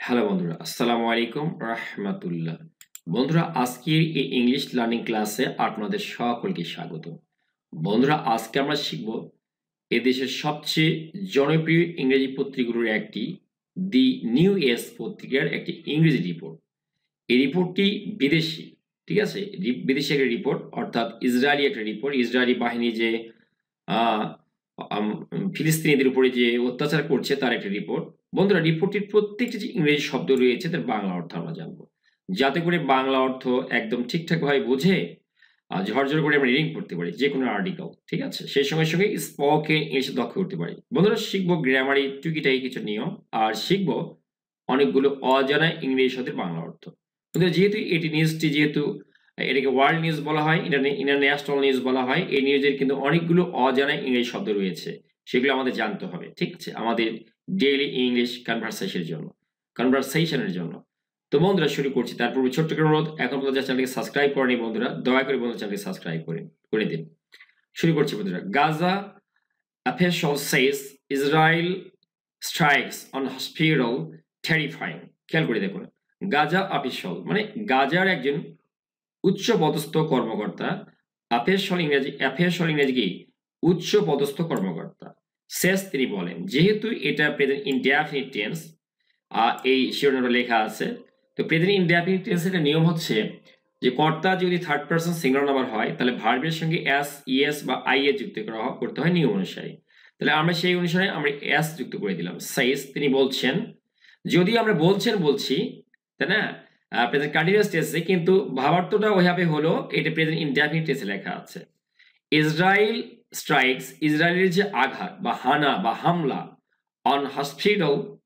Hello বন্ধুরা, আসসালামু আলাইকুম রাহমাতুল্লাহ। বন্ধুরা, আজকের এই ইংলিশ লার্নিং ক্লাসে আপনাদের সকলকে স্বাগত। বন্ধুরা, আজকে আমরা শিখব এদেশের সবচেয়ে জনপ্রিয় ইংরেজি পত্রিকাগুলোর একটি দি নিউ এজ পত্রিকার একটি ইংরেজি রিপোর্ট। এই রিপোর্টটি বিদেশি, ঠিক আছে, বিদেশি একটা রিপোর্ট, অর্থাৎ ইসরায়েলি একটা রিপোর্ট। ইসরায়েলি বাহিনী যে আহ, ফিলিস্তিনিদের উপরে যে অত্যাচার করছে তার একটা রিপোর্ট। বন্ধুরা, রিপোর্টটির প্রত্যেকটি যে ইংরেজি শব্দ রয়েছে তার বাংলা অর্থ আমরা জানবো, যাতে করে বাংলা অর্থ একদম ঠিকঠাক ভাবে বুঝে ঝরঝর করে আমরা রিডিং করতে পারি যে কোনো আর্টিকেল, ঠিক আছে। সেই সঙ্গে সঙ্গে স্পোকেন ইংলিশে দক্ষ করতে পারি। বন্ধুরা, শিখবো গ্রামারি টুকিটাকি কিছু নিয়ম, আর শিখবো অনেকগুলো অজানা ইংরেজি শব্দের বাংলা অর্থ। বন্ধুরা, যেহেতু এটি নিউজটি, যেহেতু এটাকে ওয়ার্ল্ড নিউজ বলা হয়, ইন্টারন্যাশনাল নিউজ বলা হয়, এই নিউজের কিন্তু অনেকগুলো অজানা ইংরেজি শব্দ রয়েছে, সেগুলো আমাদের জানতে হবে, ঠিক আছে, আমাদের ডেইলি ইংলিশ কনভারসেশনের জন্য। তো বন্ধুরা, শুরু করছি। তার পূর্বে ছোট্ট করে অনুরোধ, এখন পর্যন্ত চ্যানেলকে সাবস্ক্রাইব করেনি বন্ধুরা, দয়া করে বন্ধুরা চ্যানেলকে সাবস্ক্রাইব করে দিন। শুরু করছি বন্ধুরা। Gaza official says Israel strikes on hospital terrifying। খেয়াল করে দেখুন, গাজা অফিসিয়াল মানে গাজার একজন উচ্চ পদস্থ কর্মকর্তা। অফিসিয়াল ইংরেজি কি? উচ্চ পদস্থ কর্মকর্তা। শেষ তিনি বলেন, যেহেতু এটা প্রেজেন্ট ইনডেফিনিট টেন্স, এই শিরোনামে লেখা আছে। তো প্রেজেন্ট ইনডেফিনিট টেন্সের নিয়ম হচ্ছে যে কর্তা যদি থার্ড পারসন সিঙ্গুলার নাম্বার হয় তাহলে ভার্বের সঙ্গে এস, ইএস বা আই এ যুক্ত করতে হয় নিয়ম অনুসারে। তাহলে আমরা সেই অনুসারে আমরা এস যুক্ত করে দিলাম। সেইস তিনি বলছেন, যদি আমরা বলছি, তাই না, প্রেজেন্ট কন্টিনিউয়াস টেন্সে, কিন্তু ভাবার্থটা ওইভাবে হলো, এটা প্রেজেন্ট ইনডেফিনিট টেন্সে লেখা আছে। ইসরায়েল স্ট্রাইকস, ইসরায়েলের যে আঘাত বা হানা বা হামলা, অন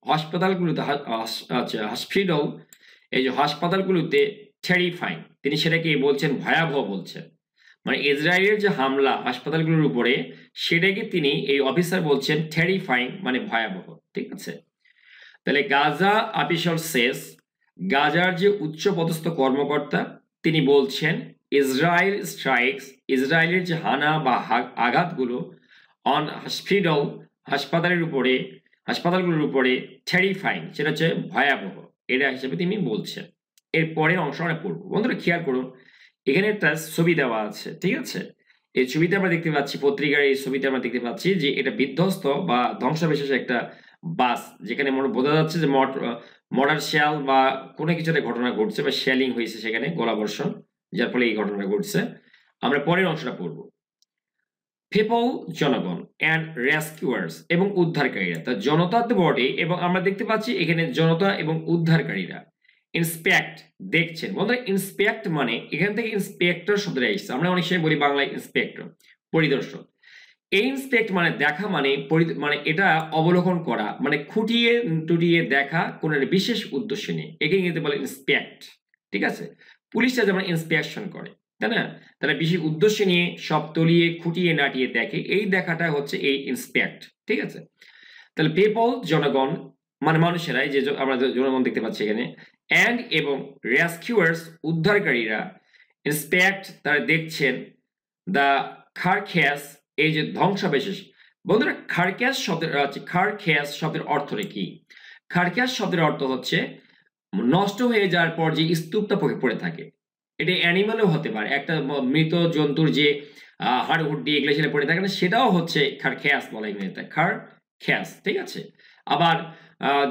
হাসপাতালগুলোতে, হসপিটাল, এই যে হাসপাতালগুলোতে, টেরিফাইং, তিনি সেটাকে বলছেন ভয়াবহ বলছেন। মানে ইসরায়েলের যে হামলা হাসপাতালগুলোর উপরে, সেটাকে তিনি, এই অফিসার বলছেন টেরিফাইং মানে ভয়াবহ, ঠিক আছে। তাহলে গাজা অফিসার সেস, গাজার যে উচ্চ পদস্থ কর্মকর্তা তিনি বলছেন, ইসরায়েল স্ট্রাইকস, ইসরায়েলের যে হানা বা আঘাতগুলো, অন হাসপাতালগুলোর উপরে, টেরিফাইং সেটা হচ্ছে ভয়াবহ, এটা হিসেবে তিনি বলছেন। এর পরের অংশ আমরা পড়বো। বন্ধুরা, খেয়াল করুন, এখানে একটা ছবি দেওয়া আছে, ঠিক আছে। এই ছবিতে আমরা দেখতে পাচ্ছি, পত্রিকার এই ছবিতে আমরা দেখতে পাচ্ছি যে এটা বিধ্বস্ত বা ধ্বংসাবশেষ একটা বাস, যেখানে বোঝা যাচ্ছে যে মর্টার শেল বা কোনো কিছু একটা ঘটনা ঘটছে বা শেলিং হয়েছে, সেখানে গোলাবর্ষণ, যার ফলে এই ঘটনাটা ঘটছে। আমরা পরের অংশটা পড়ব। পিপল জনগণ অ্যান্ড রেস্কিউয়ার্স এবং উদ্ধারকারীরা, তা জনতা বটে, এবং আমরা দেখতে পাচ্ছি এখানে জনতা এবং উদ্ধারকারীরা। ইন্সপেক্ট দেখছেন। বন্ধুরা, ইন্সপেক্ট মানে এখান থেকে ইন্সপেক্টর শব্দটা এসেছে। আমরা অনেক সময় বলি বাংলায় ইন্সপেক্টর, পরিদর্শক। এই ইন্সপেক্ট মানে দেখা, মানে এটা অবলোকন করা, মানে খুঁটিয়ে টুটিয়ে দেখা কোন বিশেষ উদ্দেশ্য নিয়ে, একে ইংরেজিতে বলে ইন্সপেক্ট, ঠিক আছে। পুলিশরা যেমন ইন্সপেকশন করে, তাই না, তারা বিশেষ উদ্দেশ্য নিয়ে সব তলিয়ে খুঁটিয়ে নাটিয়ে দেখে, এই দেখাটা হচ্ছে এই ইন্সপেক্ট, ঠিক আছে। তাহলে পিপল জনগণ মানে মানুষেরা, এই যে আমরা জনগণ দেখতে পাচ্ছি এখানে, অ্যান্ড এবং রেস্কিউয়ার্স উদ্ধারকারীরা, ইন্সপেক্ট তারা দেখছেন, দ্য খারখেস এই যে ধ্বংসাবশেষ। বন্ধুরা, খারকেস শব্দের খারখেস শব্দের অর্থটা কি? খারকেস শব্দের অর্থ হচ্ছে নষ্ট হয়ে যাওয়ার পর যে স্তূপটা পড়ে থাকে। এটা অ্যানিমালও হতে পারে, একটা মৃত জন্তুর যে হাড় হুড্ডি এগুলো সেটা পড়ে থাকে না, সেটাও হচ্ছে খারখেস বলা ইংরেজিতে, খারখেস, ঠিক আছে। আবার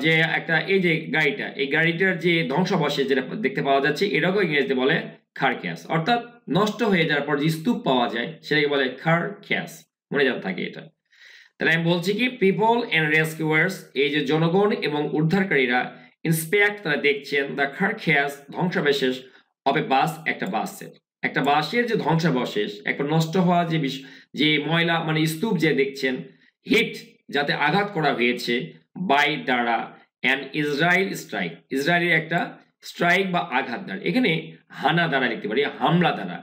যে একটা এই যে গাড়িটা, এই গাড়িটার যে ধ্বংসাবশেষ যেটা দেখতে পাওয়া যাচ্ছে, এটাকেও ইংরেজিতে বলে খারকেস, অর্থাৎ নষ্ট হয়ে যাওয়ার পর যে স্তূপ পাওয়া যায় সেটাকে বলে খারকেস, মনে যাওয়া থাকে এটা। তাহলে আমি বলছি কি, পিপল এন্ড রেস্কিউয়ার্স এই যে জনগণ এবং উদ্ধারকারীরা, ইন্সপেক্ট তারা দেখছেন, দ্য খারকেস ধ্বংসাবশেষ অফ এ বাস একটা বাসের যে ধ্বংসাবশেষ, একটা নষ্ট হওয়া যে ময়লা মানে স্তূপ যে দেখছেন, হিট যাতে আঘাত করা হয়েছে, বাই দ্বারা অ্যান ইসরায়েল স্ট্রাইক, ইসরায়েলের একটা স্ট্রাইক বা আঘাত দ্বারা, এখানে হানা দ্বারা লিখতে পারি, হামলা দ্বারা,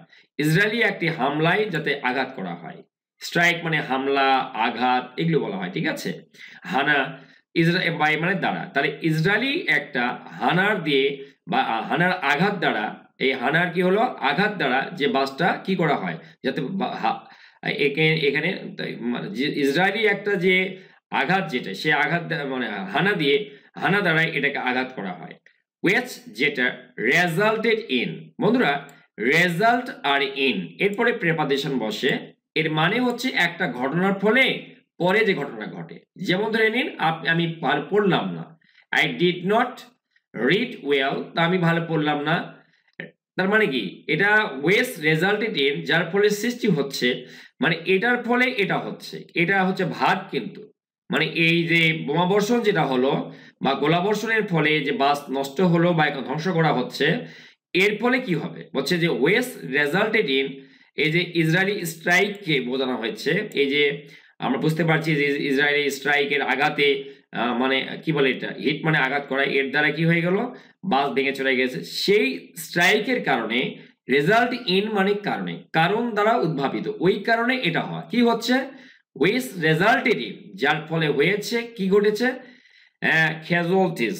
ইসরায়েলি একটি হামলায় যাতে আঘাত করা হয়। স্ট্রাইক মানে হামলা, আঘাত, এগুলো বলা হয়, ঠিক আছে। হানা ইসরায়েল বাই মানে দ্বারা, তাহলে ইসরায়েলি একটা হানার দিয়ে বা হানার আঘাত দ্বারা, এই হানার কি হলো, আঘাত দ্বারা যে বাসটা কি করা হয়, যাতে এখানে ইসরায়েলি একটা যে আঘাত, যেটা সে আঘাত মানে হানা দিয়ে হানা দ্বারা এটাকে আঘাত করা হয়। which যেটা resulted in, বন্ধুরা রেজাল্ট আর ইন এরপরে প্রেপোজিশন বসে, এর মানে হচ্ছে একটা ঘটনার ফলে পরে যে ঘটনা ঘটে। যেমন ধরে নিন আমি ভালো পড়লাম না, I did not read well, তা আমি ভালো পড়লাম না। তার মানে কি এটা ওয়েস রেজাল্টেড ইন, যার ফলে সৃষ্টি হচ্ছে, মানে এটার ফলে এটা হচ্ছে, এটা হচ্ছে ভাগ কিন্তু, মানে এই যে বোমাবর্ষণ যেটা হলো বা গোলাবর্ষণের ফলে যে বাস নষ্ট হলো বা ধ্বংস করা হচ্ছে, এর ফলে কি হবে বলছে যে ওয়েস রেজাল্টেড ইন, এই যে ইসরায়েলি স্ট্রাইককে বোঝানো হয়েছে। এই যে আমরা বুঝতে পারছি যে ইসরায়েলি স্ট্রাইকের আঘাতে মানে কি বলে এটা হিট মানে আঘাত করা, এর দ্বারা কি হয়ে গেল বাস ভেঙে চলে গেছে। সেই স্ট্রাইকের কারণে রেজাল্ট ইন মানে কারণে, কারণ দ্বারা উদ্ভাবিত, ওই কারণে এটা হয় কি হচ্ছে ওয়েস রেজাল্টেড ইন, যার ফলে হয়েছে কি ঘটেছে ক্যাজুয়ালিটিস।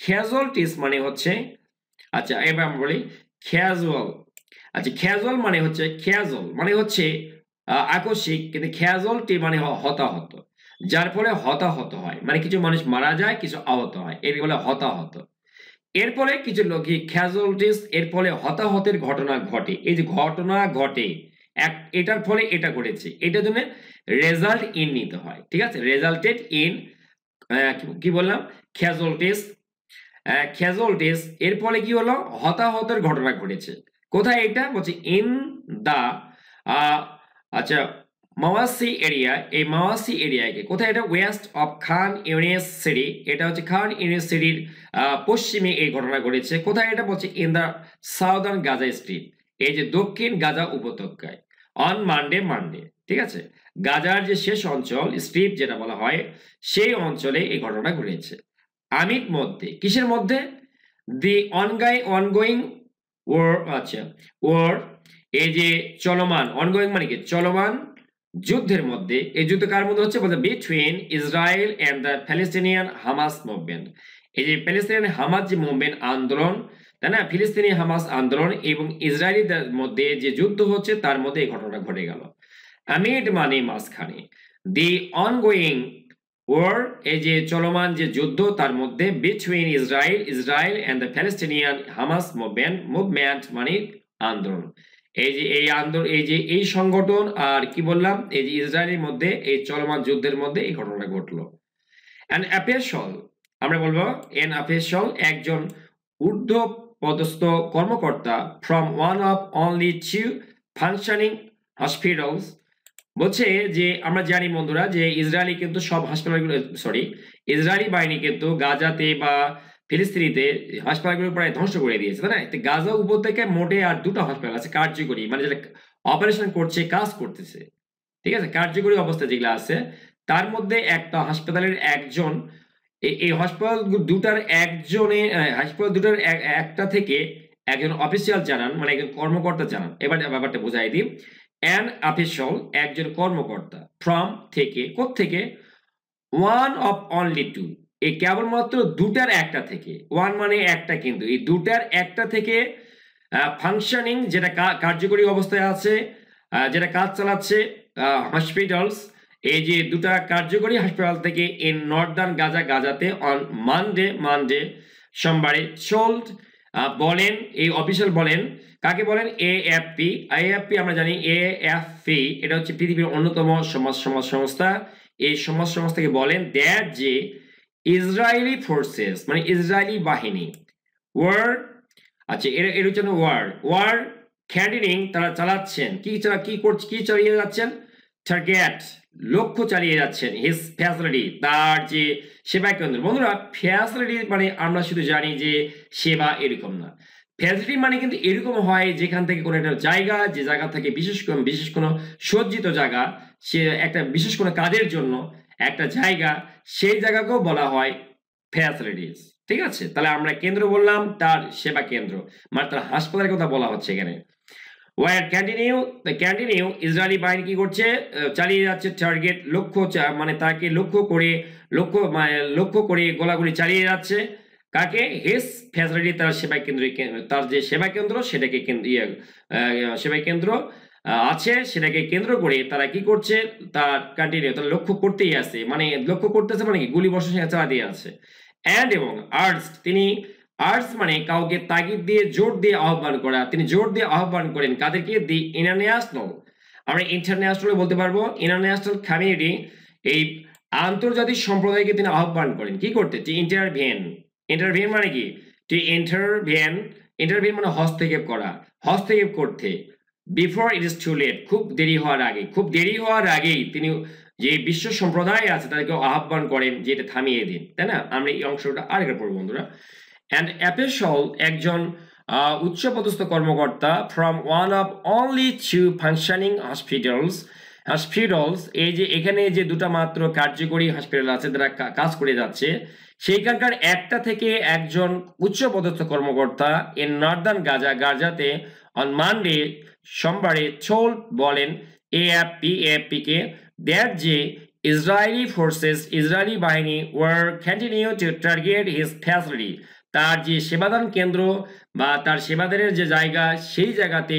ক্যাজুয়ালিটিস মানে হচ্ছে, আচ্ছা এবার আমরা বলি ক্যাজুয়াল। আচ্ছা ক্যাজুয়াল মানে হচ্ছে, ক্যাজুয়াল মানে হচ্ছে আকস্মিক, কিন্তু ক্যাজুয়ালিটি মানে হতাহত, যার ফলে হতাহত হয়, মানে কিছু মানুষ মারা যায়, কিছু আহত হয়, এর বলে হতাহত। এর ফলে কিছু লোক ক্যাজুয়ালিটিস, এর ফলে হতাহতের ঘটনা ঘটে। এই যে ঘটনা ঘটে এটার ফলে এটা ঘটেছে, এটার জন্য রেজাল্ট ইন নিতে হয়, ঠিক আছে। রেজাল্টেড ইন কি বললাম ক্যাজুয়ালিটিস, ক্যাজুয়ালিটিস এর ফলে কি হলো হতাহতের ঘটনা ঘটেছে। কোথায় এটা বলছে ইন দা আচ্ছা মাওয়াসি এরিয়া, এই মাওয়াসি এরিয়াকে কোথায় এটা west of Khan Younis city, এটা হচ্ছে খান ইউনিস সিটির পশ্চিমে এই ঘটনা ঘটেছে। কোথায় এটা বলছে in the southern Gaza strip, এই যে দক্ষিণ গাজা উপত্যকায় অন মানডে, মানডে ঠিক আছে, গাজার যে শেষ অঞ্চল স্ট্রিপ যেটা বলা হয় সেই অঞ্চলে এই ঘটনা ঘটেছে। আমির মধ্যে কিসের মধ্যে দি অনগোয়িং ওয়ার, আচ্ছা ওয়ার এই যে চলমান, অনগোয়িং মানে কি চলমান যুদ্ধের মধ্যে, এই যুদ্ধ কার মধ্যে হচ্ছে বলতে between Israel and the Palestinian Hamas movement, এই যে প্যালেস্টিনিয়ান হামাস যে মুভমেন্ট আন্দোলন, তাই না, ফিলিস্তিনি হামাস আন্দোলন এবং ইসরায়েলিদের মধ্যে যে যুদ্ধ হচ্ছে তার মধ্যে এই ঘটনা ঘটে গেল। আমিড মানে মাঝখানে, দি অনগোয়িং ওয়ার এই যে চলমান যে যুদ্ধ তার মধ্যে between Israel and the Palestinian Hamas movement মানে আন্দোলন, এই যে এই আন্দোলন এই যে এই সংগঠন আর কি বললাম এই যে ইসরায়েলের মধ্যে এই চলমান যুদ্ধের মধ্যে এই ঘটনা ঘটলো। অ্যান অফিশিয়াল আমরা বলবো এন অফিশিয়াল একজন ঊর্ধ্ব পদস্থ কর্মকর্তা from one of only two functioning hospitals, বলছে যে আমরা জানি বন্ধুরা যে ইসরায়েলি কিন্তু সব হাসপাতালগুলো ইসরায়েলি বাহিনী কিন্তু গাজাতে বা ফিলিস্তিনিতে হাসপাতালগুলো প্রায় ধ্বংস করে দিয়েছে, তাই না। গাজা উপত্যকায় মোটে আর দুটো হাসপাতাল আছে কার্যকরী, মানে যেটা অপারেশন করছে কাজ করতেছে, ঠিক আছে, কার্যকরী অবস্থা যেগুলো আছে তার মধ্যে একটা হাসপাতালের একজন, এই হাসপাতাল দুটার একটা থেকে একজন অফিসিয়াল জানান, মানে একজন কর্মকর্তা জানান। এবার ব্যাপারটা বোঝাই দিই, অ্যান অফিশিয়াল একজন কর্মকর্তা, ফ্রম থেকে, কোত্থেকে, ওয়ান অফ অনলি টু এই কেবলমাত্র দুটার একটা থেকে, ওয়ান মানে একটা কিন্তু এই দুটার একটা থেকে ফাংশনিং যেটা কার্যকরী অবস্থায় আছে, যেটা কাজ চালাচ্ছে হসপিটালস, এই যে দুটা কার্যকরী হাসপাতাল থেকে ইন নর্দার্ন গাজাতে অন মানডে সোমবারে চোল্ড বলেন, এই অফিসিয়াল বলেন, কাকে বলেন এএফপি আমরা জানি এএফপি এটা হচ্ছে পৃথিবীর অন্যতম সমাজ সংস্থা, এই সমাজ সংস্থাকে বলেন দ্যাট যে ইসরায়েলি ফোর্সেস মানে ইসরায়েলি বাহিনী ওয়ার, আচ্ছা এর হচ্ছে ওয়ার ক্যান্টিনিং তারা চালাচ্ছেন, কি চালিয়ে যাচ্ছেন, টার্গেট লক্ষ্য চালিয়ে যাচ্ছেন, হিজ ফ্যাসিলিটি তার যে সেবা কেন্দ্র। বন্ধুরা ফ্যাসিলিটি মানে আমরা শুধু জানি যে সেবা, এরকম না, ফ্যাসিলিটি মানে কিন্তু এরকম হয় যেখান থেকে কোনো একটা জায়গা, যে জায়গা থেকে বিশেষ কোনো সজ্জিত জায়গা, সে একটা বিশেষ কোনো কাজের জন্য একটা জায়গা, সেই জায়গাকেও বলা হয় ফ্যাসিলিটিস, ঠিক আছে। তাহলে আমরা কেন্দ্র বললাম তার সেবা কেন্দ্র, মানে তার হাসপাতালের কথা বলা হচ্ছে এখানে। ওয়ার ক্যান্টিনিউ ইসরায়েলি বাহিনী কি করছে চালিয়ে যাচ্ছে টার্গেট লক্ষ্য, মানে তাকে লক্ষ্য করে গোলাগুলি চালিয়ে যাচ্ছে, কাকে, হিজ ফ্যাসিলিটি তার সেবা কেন্দ্র, তার যে সেবা কেন্দ্র সেটাকে সেবা কেন্দ্র আছে সেটাকে কেন্দ্র করে তারা কি করছে তার কন্টিনিউ তারা লক্ষ্য করতেই আছে, মানে লক্ষ্য করতেছে মানে কি গুলি বর্ষণ চালাতেই আছে। অ্যান্ড এবং আর্জড তিনি আর্জ মানে কাউকে তাগিদ দিয়ে জোর দিয়ে আহ্বান করা, তিনি জোর দিয়ে আহ্বান করেন কাদেরকে? দি ইন্টারন্যাশনাল, আমরা ইন্টারন্যাশনাল বলতে পারবো ইন্টারন্যাশনাল কমিউনিটি, এই আন্তর্জাতিক সম্প্রদায়কে তিনি আহ্বান করেন কি করতে? Two intervene. ইন্টারভেন মানে কি? টু ইন্টারভেন, ইন্টারভেন মানে হস্তক্ষেপ করা, হস্তক্ষেপ করতে। Before it is too late, খুব দেরি হওয়ার আগে, খুব দেরি হওয়ার আগেই তিনি যে বিশ্ব সম্প্রদায় আছে তাদেরকে আহ্বান করেন যে এটা থামিয়ে দিন, তাই না? আমরা এই অংশটা আরেকবার পড়বো বন্ধুরা। অ্যান্ড অ্যাপেসল একজন উচ্চপদস্থ কর্মকর্তা from one of only two functioning hospitals, এই যে এখানে যে দুটা মাত্র কার্যকরী হসপিটাল আছে যারা কাজ করে যাচ্ছে, সেইখানকার একটা থেকে একজন উচ্চপদস্থ কর্মকর্তা ইন নর্দার্ন গাজাতে অন মানডে সোমবারে বলেন এএফপি কে দ্যাট যে ইসরায়েলি বাহিনী were continue to target his facility, তার যে সেবাদান কেন্দ্র বা তার সেবাদানের যে জায়গা সেই জায়গাতে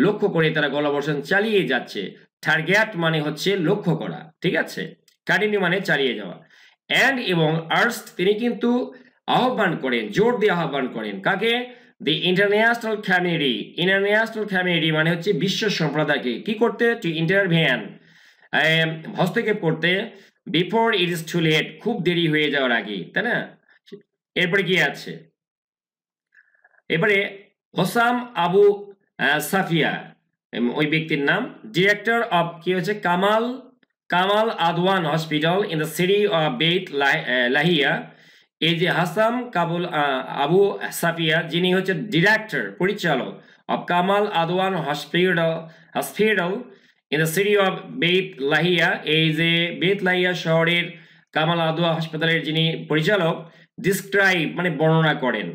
লক্ষ্য করে তারা গোলাবর্ষণ চালিয়ে যাচ্ছে। টার্গেট মানে হচ্ছে লক্ষ্য করা, ঠিক আছে? কন্টিনিউ মানে চালিয়ে যাওয়া। অ্যান্ড এবং আর্স্ট তিনি কিন্তু আহ্বান করেন, জোর দিয়ে আহ্বান করেন কাকে? দি ইন্টারন্যাশনাল কমিউনিটি মানে হচ্ছে বিশ্ব সম্প্রদায়কে কি করতে? টু ইন্টারভেন, হস্তক্ষেপ করতে। Before it is too late, খুব দেরি হয়ে যাওয়ার আগে, তাই না? এরপরে কি আছে? এবারে হোসাম আবু সাফিয়া ওই ব্যক্তির নাম, ডিরেক্টর অফ কি হচ্ছে Kamal Adwan hospital in the city of Beit Lahia. এই যে হাসাম আবু সাফিয়া যিনি হচ্ছে ডিরেক্টর, পরিচালক of Kamal Adwan hospital in the city of Beit Lahia, এই যে বেইত লাহিয়া শহরের কামাল আদওয়া হাসপাতালের যিনি পরিচালক, ডিসক্রাইব মানে বর্ণনা করেন।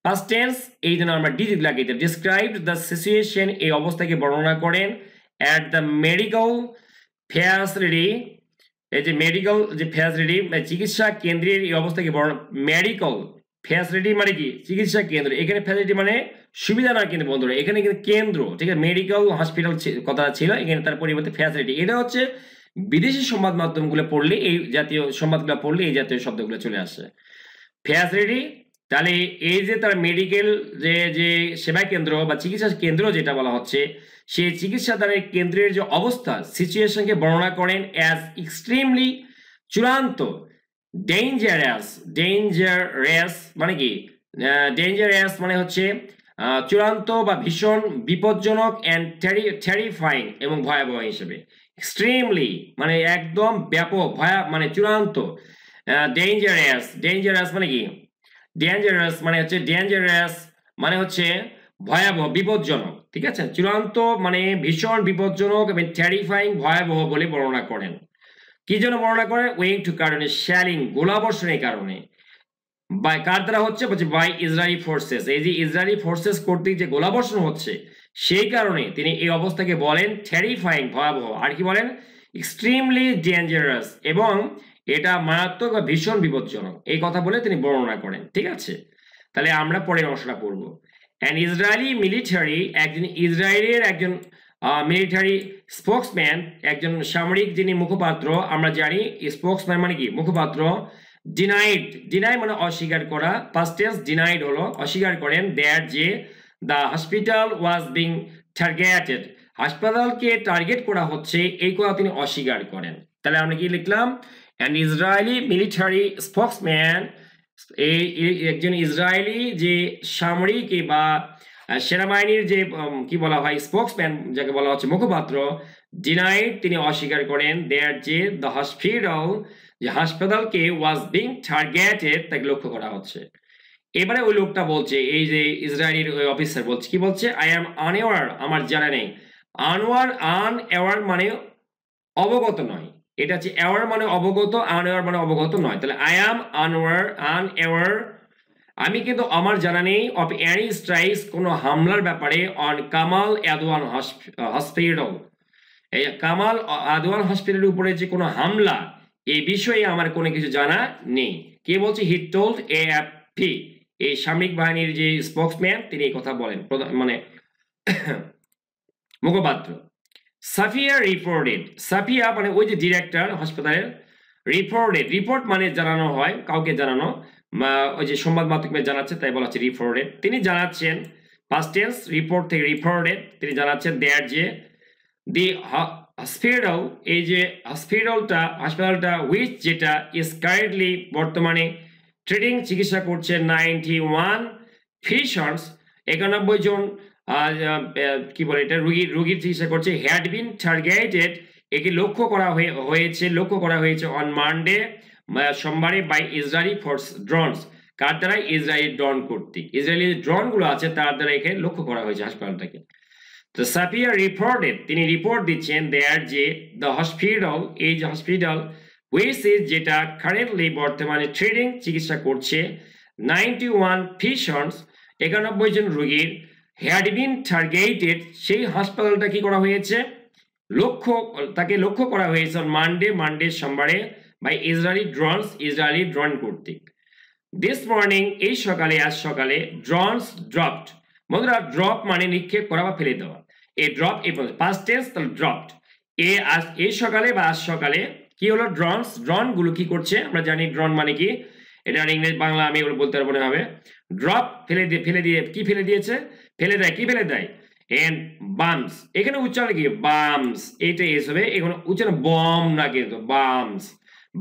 পাস্ট টেন্স এই জন্য আমরা ডি লাগিয়ে ডিসক্রাইব দ্য সিচুয়েশন, এই অবস্থাকে বর্ণনা করেন। অ্যাট দ্য মেডিকেল ফ্যাসিলিটি, এই যে মেডিকেল যে ফ্যাসিলিটি চিকিৎসা কেন্দ্রের এই অবস্থাকে মেডিকেল ফ্যাসিলিটি মানে কি? চিকিৎসা কেন্দ্র। এখানে ফ্যাসিলিটি মানে সুবিধা না কিন্তু বন্ধুরা, এখানে কিন্তু কেন্দ্র, ঠিক আছে? মেডিকেল হসপিটাল কথা ছিল, এখানে তার পরিবর্তে ফ্যাসিলিটি। এটা হচ্ছে বিদেশি সংবাদ মাধ্যমগুলো পড়লে, এই জাতীয় সংবাদগুলো পড়লে এই জাতীয় শব্দগুলো চলে আসে। ফ্যাসিলিটি, তাহলে এই যে তার মেডিকেল যে সেবা কেন্দ্র বা চিকিৎসা কেন্দ্র যেটা বলা হচ্ছে, সেই চিকিৎসাদানের কেন্দ্রের যে অবস্থা সিচুয়েশনকে বর্ণনা করেন অ্যাজ এক্সট্রিমলি, চূড়ান্ত, ডেঞ্জারাস মানে কি? ডেঞ্জারাস মানে হচ্ছে চূড়ান্ত বা ভীষণ বিপজ্জনক, অ্যান্ড টেরিফাইং এবং ভয়াবহ হিসেবে। এক্সট্রিমলি মানে একদম ব্যাপক, মানে চূড়ান্ত। ডেঞ্জারাস মানে কি? ডেঞ্জারাস মানে হচ্ছে ভয়াবহ, বিপজ্জনক, ঠিক আছে? চূড়ান্ত মানে ভীষণ বিপজ্জনক এবং টেরিফাইং ভয়াবহ বলে বর্ণনা করেন। কি জন্য বর্ণনা করেন? ওয়িং টু কারণে, শেলিং গোলাবর্ষণের কারণে। বাই কার দ্বারা হচ্ছে? বলছে বাই ইসরায়েলি ফোর্সেস, এই যে ইসরায়েলি ফোর্সেস কর্তৃক যে গোলাবর্ষণ হচ্ছে সেই কারণে তিনি এই অবস্থাকে বলেন টেরিফাইং ভয়াবহ, আর কি বলেন? এক্সট্রিমলি ডেঞ্জারাস, এবং এটা মারাত্মক বা ভীষণ বিপজ্জনক, এই কথা বলে তিনি বর্ণনা করেন, ঠিক আছে? তাহলে আমরা পরের অংশটা পড়ব। অ্যান ইসরায়েলি মিলিটারি, একজন ইসরায়েলের একজন মিলিটারি স্পোক্সম্যান, একজন সামরিক যিনি মুখপাত্র, আমরা জানি স্পোক্সম্যান মানে কি? মুখপাত্র। ডিনাই মানে অস্বীকার করা, পাস্ট টেন্স ডিনাইড হলো অস্বীকার করেন, দ্যাট যে the hospital was being targeted, হাসপাতালকে টার্গেট করা হচ্ছে এই কথা তিনি অস্বীকার করেন। তাহলে আমরা কি লিখলাম? অ্যান ইসরায়েলি মিলিটারি স্পোক্সম্যান, এই একজন ইসরায়েলি যে সামরিক বা সেনাবাহিনীর যে কি বলা হয় স্পোক্সম্যান যাকে বলা হচ্ছে মুখপাত্র, ডিনাইড তিনি অস্বীকার করেন, দ্যাট যে দ্য হসপিটাল যে হাসপাতালকে ওয়াজ বিং টার্গেটেড তাকে লক্ষ্য করা হচ্ছে। এবারে ওই লোকটা বলছে, এই যে ইসরায়েলের ওই অফিসার বলছে, কি বলছে? আই অ্যাম আনঅ্যাওয়ার, আমার জানা নেই। আনঅ্যাওয়ার মানে অবগত নয়, এটা হচ্ছে অ্যাওয়ার মানে অবগত, আনঅ্যাওয়ার মানে অবগত নয়। তাহলে আই অ্যাম আনঅ্যাওয়ার, আমি কিন্তু আমার জানা নেই অফ এনি স্ট্রাইকস, কোনো হামলার ব্যাপারে, অন কামাল আদওয়ান হসপিটাল, এই কামাল আদওয়ান হসপিটালের উপরে যে কোনো হামলা, এই বিষয়ে আমার কোনো কিছু জানা নেই। কে বলছে? হি টোল্ড এএফপি, এই সামরিক বাহিনীর যে স্পোক্সম্যান তিনি এই কথা বলেন, মানে মুখপাত্র। সাফিয়া রিপোর্টেড, সাফিয়া মানে ওই যে ডিরেক্টর হাসপাতালের, রিপোর্ট মানে জানানো হয়, কাউকে জানানো, ওই যে সংবাদ মাধ্যমে জানাচ্ছে তাই বলা হচ্ছে রিপোর্টেড। তিনি জানাচ্ছেন পাস্ট টেন্স রিপোর্ট থেকে রিপোর্টেড, তিনি জানাচ্ছেন দেয়ার যে দি হসপিটাল, এই যে হাসপাতালটা হুইচ যেটা ইজ কারেন্টলি বর্তমানে ট্রিটিং চিকিৎসা করছে 91 পেশেন্টস 91 জন কি বলে এটা রোগীর চিকিৎসা করছে, হ্যাড বিন টার্গেটেড, একে লক্ষ্য করা হয়েছে অন মানডে সোমবারে বাই ইসরায়েলি ফোর্স ড্রোনস, কার দ্বারা? ইসরায়েলি ড্রোন কর্তৃক, ইসরায়েলি ড্রোন গুলো আছে তার দ্বারা একে লক্ষ্য করা হয়েছে হাসপাতালটাকে। তো সাফিয়া রিপোর্টেড, তিনি রিপোর্ট দিচ্ছেন দেয়ার যে দ্য হসপিটাল, এই যে হসপিটাল হুইচ ইজ যেটা কারেন্টলি বর্তমানে ট্রিটিং চিকিৎসা করছে 91 পেশেন্টস 91 জন রোগীর, হ্যাড বিন টার্গেটেড, সেই হাসপাতালটা কি করা হয়েছে? তাকে লক্ষ্য করা হয়েছে মানডে সোমবারে বাই ইসরায়েলি ড্রোন কর্তৃক। দিস মর্নিং, এই সকালে, আজ সকালে, ড্রোনস ড্রপড, বন্ধুরা ড্রপ মানে নিক্ষেপ করা বা ফেলে দেওয়া, এই ড্রপ এই পাস্ট টেন্স, তাহলে ড্রপড, এই সকালে বা আজ সকালে কি হলো? ড্রোন গুলো কি করছে? আমরা জানি ড্রোন মানে কি, এটা ইংরেজি বাংলা আমি এগুলো বলতে পারবো না হবে। ড্রপ ফেলে দিয়ে কি ফেলে দিয়েছে? ফেলে দেয়, কি ফেলে দেয়? এন্ড বামস, এখানে উচ্চারণ কি? বামস, এইটা এস হবে, এখানে উচ্চারণ বম না কিন্তু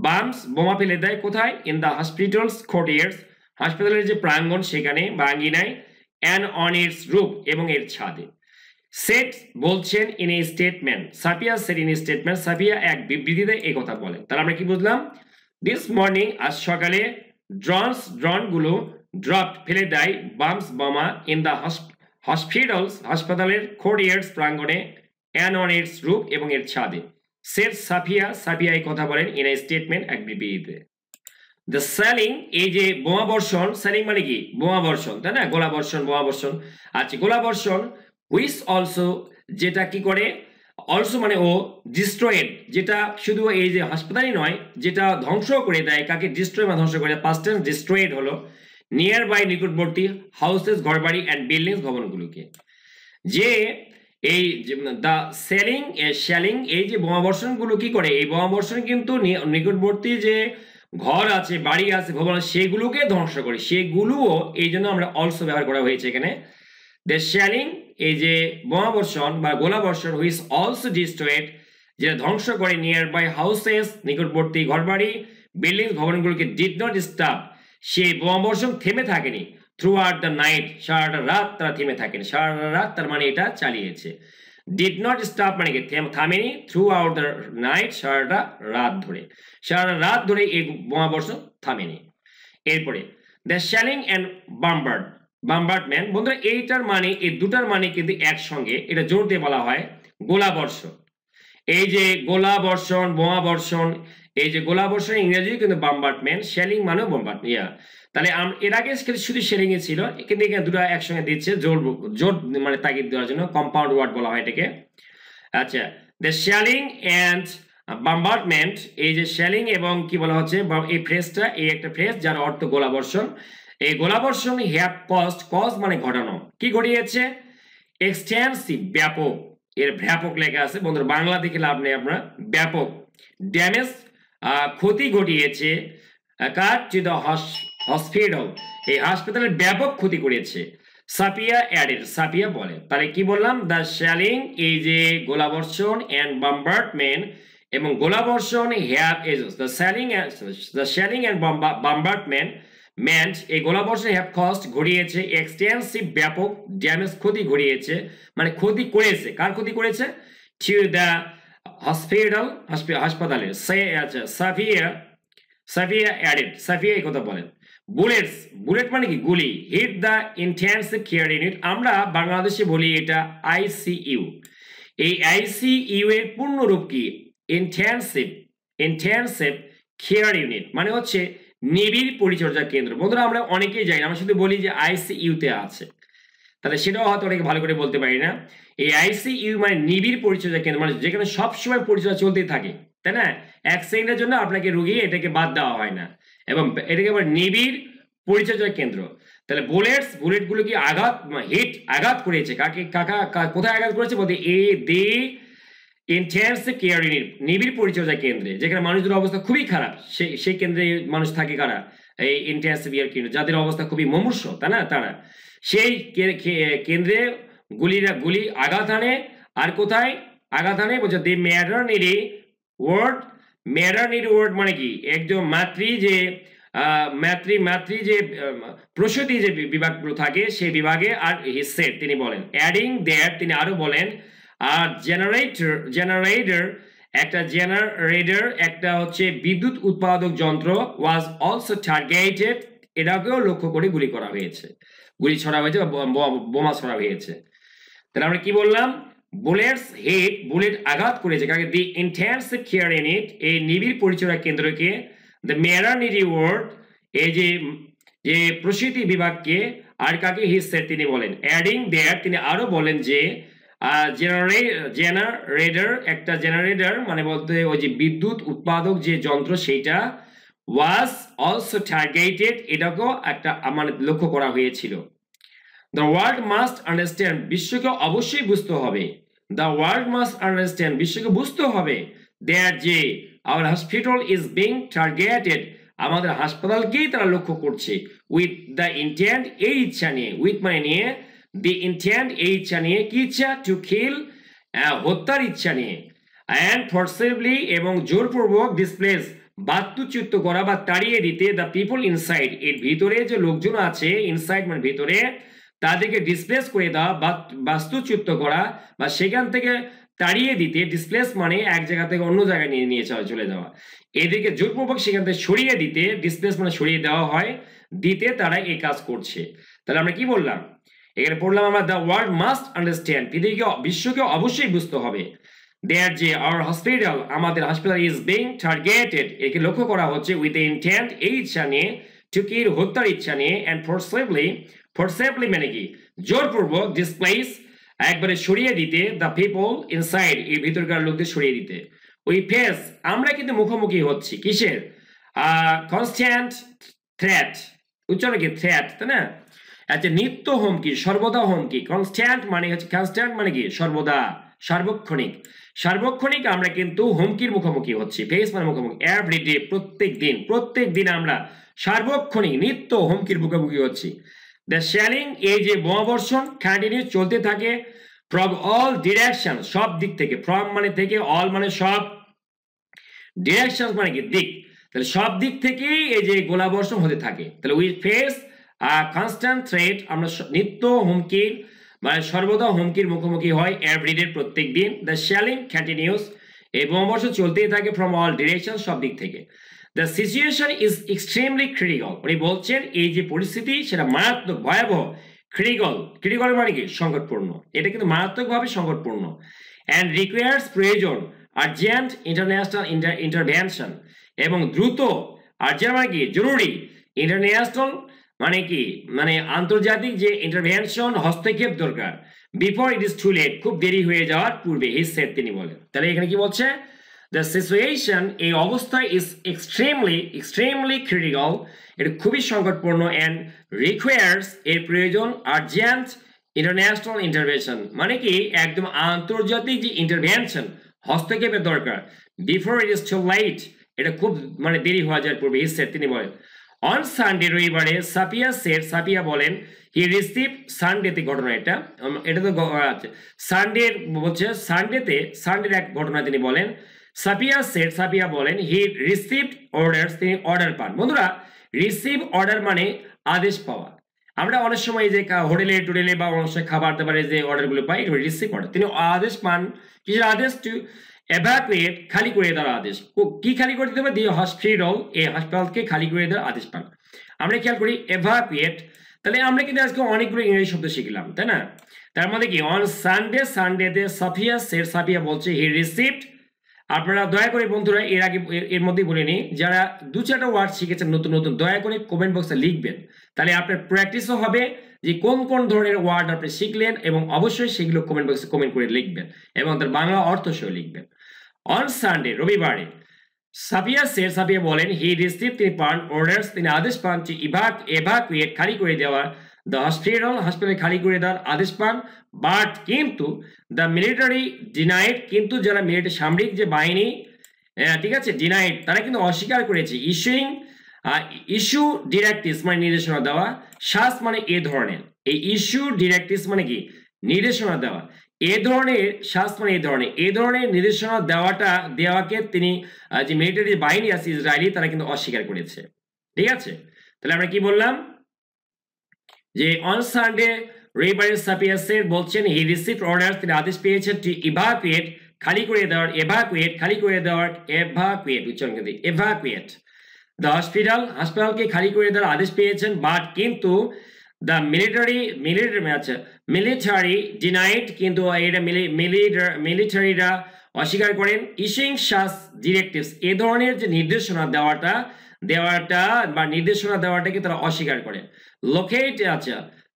বামস বোমা ফেলে দেয় কোথায়? ইন দ্য হসপিটালস কোর্টিয়ার্স, হাসপাতালের যে প্রাঙ্গণ সেখানে বা আঙ্গিনায়, অ্যান্ড অন ইটস রুফ, এবং এর ছাদে। সেট বলছেন in a statement, Safia set in a statement, Safia এক বিবৃতিতে এই কথা বলেন। তাহলে আমরা কি বুঝলাম? দিস মর্নিং, আজ সকালে, ড্রোন গুলো ড্রপ ফেলে দেয়, বামস বোমা, ইন দ্য হসপিটালস হাসপাতালের কোর্টিয়ার্স প্রাঙ্গণে, অ্যান্ড অন ইটস রুফ, এবং এর ছাদে। সেট সাফিয়া এই কথা বলেন ইন এ স্টেটমেন্ট এক বিবৃতিতে। দ্য সেলিং, এই যে বোমা বর্ষণ, সেলিং মানে কি? বোমা বর্ষণ, তাই না? গোলা বর্ষণ, বোমা বর্ষণ। আচ্ছা, গোলা বর্ষণ হুইচ অলসো, যেটা কি করে? অলসো মানে ও, ডিস্ট্রয়েড, যেটা শুধু এই যে হাসপাতালই নয়, যেটা ধ্বংস করে দেয়, কাকে? ডিস্ট্রয় বা ধ্বংস করে, পাস্ট টেন্স ডিস্ট্রয়েড হলো, নিয়ার বাই নিকটবর্তী, হাউসেস ঘরবাড়ি, অ্যান্ড বিল্ডিংস ভবনগুলোকে। যে এই দ্য শেলিং, এই যে বোমাবর্ষণ গুলো কি করে? এই বোমাবর্ষণ কিন্তু নিকটবর্তী যে ঘর আছে, বাড়ি আছে, ভবন আছে, সেগুলোকে ধ্বংস করে, সেগুলোও এই জন্য আমরা অলসো ব্যবহার করা হয়েছে এখানে। দ্য শেলিং, এই যে বোমাবর্ষণ বা গোলাবর্ষণ, হুইচ অলসো ডিস্ট্রয়েড, যেটা ধ্বংস করে, নিয়ার বাই হাউসেস, নিকটবর্তী ঘরবাড়ি, বিল্ডিং ভবনগুলোকে, ডিড নট স্টপ, সেই বোমাবর্ষণ থেমে থাকেনি, থ্রু আউট দ্য নাইট, সারাটা রাত তারা থেমে থাকেনি, সারা রাত তার মানে এটা চালিয়েছে। ডিড নট স্টপ মানে কি? থামেনি, থ্রু আউট দ্য নাইট, সারা রাত ধরে এই বোমাবর্ষণ থামেনি। এরপরে দ্য শেলিং অ্যান্ড বাম্বার্ডম্যান, বন্ধুরা এইটার মানে, এই দুটার মানে কিন্তু একসঙ্গে, এটা জোর দিয়ে বলা হয় গোলাবর্ষণ। এই যে গোলাবর্ষণ, বোমাবর্ষণ, এই যে গোলাবর্ষণ ইংরেজি কিন্তু বাম্বার্ডম্যান, শেলিং মানেও বাম্বার্ড, তাহলে এর আগে শুধু শেলিং এ ছিল, কিন্তু এখানে দুটো একসঙ্গে দিচ্ছে জোর মানে তাগিদ দেওয়ার জন্য, কম্পাউন্ড ওয়ার্ড বলা হয় এটাকে। আচ্ছা, দ্য শেলিং অ্যান্ড বাম্বার্ডমেন্ট, এই যে শেলিং এবং কি বলা হচ্ছে, এই ফ্রেজটা, এই একটা ফ্রেজ যার অর্থ গোলাবর্ষণ। এই গোলাবর্ষণ হ্যাভ কজ মানে ঘটানো, কি ঘটিয়েছে? এক্সটেন্সিভ, ব্যাপক, এর ব্যাপক লেখা আছে বন্ধুরা, বাংলা দেখে লাভ নেই আপনার, ব্যাপক ড্যামেজ, ক্ষতি ঘটিয়েছে, কার? টু দ্য হসপিটাল, এই হাসপাতালের ব্যাপক ক্ষতি করেছে। সাফিয়া বলে, তাহলে কি বললাম? দ্য শেলিং, এই যে গোলাবর্ষণ, অ্যান্ড বাম্বার্ডমেন্ট, এবং গোলাবর্ষণ হ্যাভ, দ্য শেলিং অ্যান্ড বাম্বার্ডমেন্ট, এই গোলাবর্ষণ হ্যাভ কস্ট ঘটিয়েছে, এক্সটেন্সিভ ব্যাপক, ড্যামেজ ক্ষতি ঘটিয়েছে, মানে ক্ষতি করেছে, কার ক্ষতি করেছে? টু দ্য হসপিটাল, হাসপাতালের। আচ্ছা, সাফিয়া এই কথা বলেন। বুলেট মানে কি? গুলি। Hit the intensive care unit, আমরা বাংলাদেশে বলি এটা আইসিইউ। এই আইসিইউ এর পূর্ণ রূপ কি? ইন্টেন্সিভ কেয়ার ইউনিট মানে হচ্ছে নিবিড় পরিচর্যা কেন্দ্র। বন্ধুরা আমরা অনেকেই জানি, আমরা শুধু বলি যে আইসিইউ তে আছে, তাহলে সেটাও হয়তো অনেকে ভালো করে বলতে পারি না। এই আইসিইউ মানে নিবিড় পরিচর্যা কেন্দ্র, মানে যেখানে সবসময় পরিচর্যা চলতেই থাকে, তাই না? এক সেকেন্ডের জন্য আপনাকে রোগী এটাকে বাদ দেওয়া হয় না, এবং এটাকে আবার নিবিড় পরিচর্যা কেন্দ্র। তাহলে বুলেট গুলো কি আঘাত করেছে, কোথায় আঘাত করেছে? বলতে ইন্টেন্সিভ কেয়ার ইউনিট, নিবিড় পরিচর্যা কেন্দ্রে, যেখানে মানুষদের অবস্থা খুবই খারাপ, সেই কেন্দ্রে মানুষ থাকে কারা? এই ইন্টেন্সিভ ইয়ার কেন্দ্র, যাদের অবস্থা খুবই মুমূর্ষ, তাই না, তারা সেই কেন্দ্রে গুলি আঘাত আনে। আর কোথায় আঘাত আনে বলছে দি ম্যাটারনিটি ওয়ার্ড। ম্যাটারনিটি ওয়ার্ড মানে কি, একদম মাতৃ যে প্রসূতি যে বিভাগগুলো থাকে সেই বিভাগে। আর হি সেড, তিনি বলেন, অ্যাডিং দ্যাট, তিনি আরো বলেন, আর জেনারেটর একটা হচ্ছে বিদ্যুৎ উৎপাদক যন্ত্র ওয়াজ অলসো টার্গেটেড, এটাকেও লক্ষ্য করে গুলি করা হয়েছে, গুলি ছড়া হয়েছে বা বোমা ছড়া হয়েছে। তাহলে আমরা কি বললাম, বুলেট আঘাত করেছে কাকে, দি ইন্টেন্সিভ কেয়ার ইউনিট, এই নিবিড় পরিচর্যা কেন্দ্রকে, দ্য ম্যাটারনিটি ওয়ার্ড, এই যে প্রসূতি বিভাগকে, আর কাকে, হি সেড, তিনি বলেন, অ্যাডিং দ্যাট, তিনি আরো বলেন যে জেনারেটর মানে বলতে ওই যে বিদ্যুৎ উৎপাদক যে যন্ত্র সেইটা, ওয়াজ অলসো টার্গেটেড, এটাকেও একটা মানে লক্ষ্য করা হয়েছিল। দ্য ওয়ার্ল্ড মাস্ট আন্ডারস্ট্যান্ড, বিশ্বকে অবশ্যই বুঝতে হবে, দ্য ওয়ার্ল্ড মাস্ট আন্ডারস্ট্যান্ড, বিশ্বকে বুঝতে হবে, দ্যাট যে hour hospital is being targeted, আমাদের হাসপাতালকেই তারা লক্ষ্য করছে, উইথ দ্য ইন্টেন্ট, এই ইচ্ছা নিয়ে, উইথ মানে নিয়ে, দি ইন্টেন্ট এই ইচ্ছা নিয়ে, কি ইচ্ছা, টু কিল, হত্যার ইচ্ছা নিয়ে, অ্যান্ড ফোর্সিবলি এবং জোরপূর্বক, ডিসপ্লেস বাস্তুচ্যুত করা বা তাড়িয়ে দিতে, দ্য পিপল ইনসাইড, এর ভিতরে যে লোকজন আছে, ইনসাইড মানে ভিতরে, তাদেরকে ডিসপ্লেস করে দেওয়া, বাস্তুচ্যুত করা বা সেখান থেকে তাড়িয়ে দিতে, ডিসপ্লেস মানে এক জায়গা থেকে অন্য জায়গায় নিয়ে চলে যাওয়া, এদেরকে জোরপূর্বক সেখান থেকে সরিয়ে দিতে, ডিসপ্লেস মানে সরিয়ে দেওয়া হয়, দিতে তারা এই কাজ করছে। তাহলে আমরা কি বললাম, এখানে পড়লাম আমরা, দ্য ওয়ার্ল্ড মাস্ট আন্ডারস্ট্যান্ড, পৃথিবীকে বিশ্বকে অবশ্যই বুঝতে হবে, দেয়ার যে আওয়ার হসপিটাল, আমাদের হাসপাতাল, ইজ বিং টার্গেটেড, একে লক্ষ্য করা হচ্ছে, উইথ দ্য ইন্টেন্ট এই ইচ্ছা নিয়ে, টু কিল হত্যার ইচ্ছা নিয়ে, অ্যান্ড ফোর্সিবলি মানে কি, জোরপূর্বক, ডিসপ্লেস একবারে সরিয়ে দিতে, দ্য পিপল ইনসাইড, এই ভিতরকার লোকদের সরিয়ে দিতে। উই ফেস, আমরা কিন্তু মুখোমুখি হচ্ছি কিসের, কনস্ট্যান্ট থ্রেট, উচ্চারণ কি থ্রেট, তাই না, আচ্ছা, নিত্য হুমকি, সর্বদা হুমকি, কনস্ট্যান্ট মানে হচ্ছে, কনস্ট্যান্ট মানে কি, সর্বদা, সার্বক্ষণিক আমরা কিন্তু হুমকির মুখোমুখি হচ্ছি, ফেস মানে মুখোমুখি, এভরিডে প্রত্যেক দিন আমরা সার্বক্ষণিক নিত্য হুমকির মুখোমুখি হচ্ছি। দ্য শেলিং, এই যে বোমাবর্ষণ, কন্টিনিউ চলতে থাকে, ফ্রম অল ডিরেকশন, সব দিক থেকে, ফ্রম মানে থেকে, অল মানে সব, ডিরেকশন মানে কি দিক, তাহলে সব দিক থেকেই এই যে গোলাবর্ষণ হতে থাকে। তাহলে উই ফেস কনস্ট্যান্ট থ্রেট, আমরা নিত্য হুমকির মানে সর্বদা হুমকির মুখোমুখি হয়, এভরিডে প্রত্যেক দিন। দ্য শেলিং কন্টিনিউস, এই বোমাবর্ষণ চলতেই থাকে, ফ্রম অল ডিরেকশন সব দিক থেকে। The situation is extremely critical, উনি বলছেন এই যে পরিস্থিতি সেটা মারাত্মক ভয়াবহ, ক্রিটিক্যাল মানে কি সংকটপূর্ণ, এটা কিন্তু মারাত্মকভাবে সংকটপূর্ণ, অ্যান্ড রিকোয়ার্স প্রয়োজন আর্জেন্ট ইন্টারন্যাশনাল ইন্টারভেনশন, এবং দ্রুত, আর্জেন্ট মানে কি জরুরি, ইন্টারন্যাশনাল মানে কি মানে আন্তর্জাতিক যে ইন্টারভেনশন, হস্তক্ষেপ দরকার, before it is too late, খুব দেরি হয়ে যাওয়ার পূর্বে, হি সেড, তিনি বলেন। তাহলে এখানে কি বলছে, দ্য সিচুয়েশন, এই অবস্থা, ইজ এক্সট্রিমলি ক্রিটিক্যাল, এটা খুবই সংকটপূর্ণ, অ্যান্ড রিকোয়ার্স, এর প্রয়োজন, আর্জেন্ট ইন্টারন্যাশনাল ইন্টারভেনশন মানে কি একদম আন্তর্জাতিক যে ইন্টারভেনশন, হস্তক্ষেপের দরকার, before it is too late, এটা খুব মানে দেরি হওয়া যাওয়ার পূর্বে, হি সেড, তিনি বলেন। অন সানডে, রবিবারে, সাপিয়া বলেন, হি রিসিভ, সানডেতে ঘটনা, এটা তো সানডে বলছে, সানডের এক ঘটনা তিনি বলেন, সাপিয়া বলেন, হি রিসিভড অর্ডারস, তিনি অর্ডার পান। বন্ধুরা, রিসিভ অর্ডার মানে আদেশ পাওয়া, আমরা অনেক সময় যে হোটেলে টোটেলে বা অনেক সময় খাবার দাবারে যে অর্ডারগুলো পাই, রিসিভ অর্ডার, তিনি আদেশ পান, কিসের আদেশ, টু এভাকুয়েট, খালি করে দেওয়ার আদেশ, কি খালি করে দিতে হবে, দি হসপিটাল, এই হাসপাতালকে খালি করে দেওয়ার আদেশ পান। আমরা খেয়াল করি এভাকুয়েট, তাহলে আমরা কিন্তু আজকে অনেকগুলো ইংরেজি শব্দ শিখলাম, তাই না, তার মধ্যে কি, অন সানডেতে সাপিয়া বলছে, হি রিসিভড, আপনারা দয়া করে বন্ধুরা এর আগে এর মধ্যেই বলে নিই, যারা 2-4টা ওয়ার্ড শিখেছেন নতুন দয়া করে কমেন্ট বক্সে লিখবেন, তাহলে আপনার প্র্যাকটিসও হবে যে কোন ধরনের ওয়ার্ড আপনি শিখলেন, এবং অবশ্যই সেগুলো কমেন্ট বক্সে কমেন্ট করে লিখবেন এবং তার বাংলা অর্থ সহ লিখবেন। অন সানডে, রবিবারে, সাপিয়া বলেন, হি রিসিভ, তিনি পান, অর্ডার্স, তিনি আদেশ পান, টু এভাকুয়েট, খালি করে দেওয়া, দ্য হাসপাতাল খালি করে দেওয়ার আদেশ পান, বাট কিন্তু দ্য মিলিটারি ডিনাইড, কিন্তু যারা সামরিক যে বাহিনী, ঠিক আছে, ডিনাইড, তারা কিন্তু অস্বীকার করেছে, ইস্যুইং ইস্যু ডিরেক্টিভস মানে নির্দেশনা দেওয়া, শাস মানে এ ধরনের, এই ইস্যু ডিরেক্টিভস মানে কি নির্দেশনা দেওয়া, এ ধরনের শাস মানে এ ধরনের নির্দেশনা দেওয়াকে তিনি যে মিলিটারি বাহিনী আছে ইসরায়েলি তারা কিন্তু অস্বীকার করেছে। ঠিক আছে, তাহলে আমরা কি বললাম যে অন সানডে রেবারি সাপিয়াসের বলছেন হি রিসিভড অর্ডার, তিনি আদেশ পেয়েছেন টু ইভাকুয়েট খালি করে দেওয়ার, এভাকুয়েট উচ্চারণ করে এভাকুয়েট দ্য হাসপাতালকে খালি করে দেওয়ার আদেশ পেয়েছেন, বাট কিন্তু দ্য মিলিটারি ডিনাইড, কিন্তু এটা মিলিটারিরা অস্বীকার করেন, ইস্যুইং সাচ ডিরেক্টিভস এ ধরনের যে নির্দেশনা দেওয়াটা বা নির্দেশনা দেওয়াটাকে তারা অস্বীকার করেন।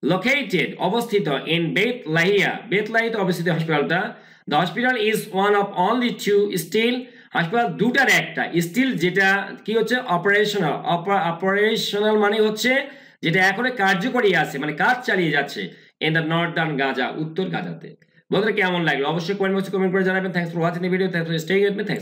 লোকেটেড অবস্থিত ইন বেথলাহিয়াতে অবস্থিত হাসপাতালটা, the hospital is one of only two still, হাসপাতাল দুটার একটা, স্টিল যেটা কি হচ্ছে অপারেশনাল মানে হচ্ছে যেটা এখনো কার্যকরী আছে, মানে কাজ চালিয়ে যাচ্ছে, ইন দ্য নর্দার্ন গাজা, উত্তর গাজাতে। বন্ধুরা কেমন লাগলো অবশ্যই কমেন্ট বক্সে কমেন্ট করে জানাবেন। Thanks for watching the video, thanks for staying with me, thanks.